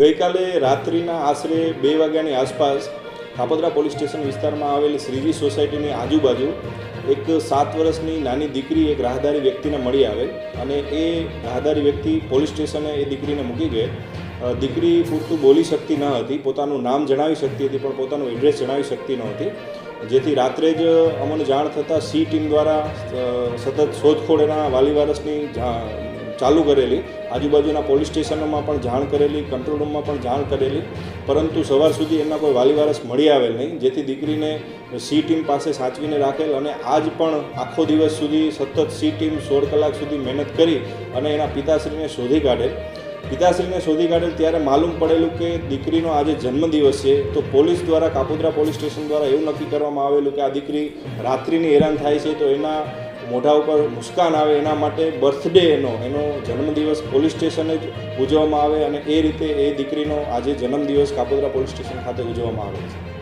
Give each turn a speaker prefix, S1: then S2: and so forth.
S1: ગઈકાલે રાત્રિના આશરે 2 વાગ્યાની આસપાસ કાપોદ્રા પોલીસ સ્ટેશન વિસ્તારમાં આવેલી શ્રીજી સોસાયટીની આજુબાજુ એક 7 વર્ષની નાની દીકરી એક રાહદારી વ્યક્તિને મળી આવેલ અને એ રાહદારી વ્યક્તિ પોલીસ સ્ટેશને એ દીકરીને મૂકી ગઈ. દીકરી પૂરતું બોલી શકતી ન હતી, પોતાનું નામ જણાવી શકતી હતી પણ પોતાનું એડ્રેસ જણાવી શકતી નહોતી, જેથી રાત્રે જ અમને જાણ થતાં સી ટીમ દ્વારા સતત શોધખોળ એના વાલી વારસની ચાલુ કરેલી. આજુબાજુના પોલીસ સ્ટેશનોમાં પણ જાણ કરેલી, કંટ્રોલ રૂમમાં પણ જાણ કરેલી, પરંતુ સવાર સુધી એમના કોઈ વાલી વારસ મળી આવેલ નહીં, જેથી દીકરીને સી ટીમ પાસે સાચવીને રાખેલ અને આજ પણ આખો દિવસ સુધી સતત સી ટીમ 16 કલાક સુધી મહેનત કરી અને એના પિતાશ્રીને શોધી કાઢેલ. પિતાશ્રીને શોધી કાઢેલ ત્યારે માલુમ પડેલું કે દીકરીનો આજે જન્મદિવસ છે. તો પોલીસ દ્વારા, કાપોદ્રા પોલીસ સ્ટેશન દ્વારા એવું નક્કી કરવામાં આવેલું કે આ દીકરી રાત્રિની હેરાન થાય છે તો એના મોઢા ઉપર મુસ્કાન આવે એના માટે બર્થડે એનો જન્મદિવસ પોલીસ સ્ટેશને જ ઉજવવામાં આવે અને એ રીતે એ દીકરીનો આજે જન્મદિવસ કાપોદ્રા પોલીસ સ્ટેશન ખાતે ઉજવવામાં આવે છે.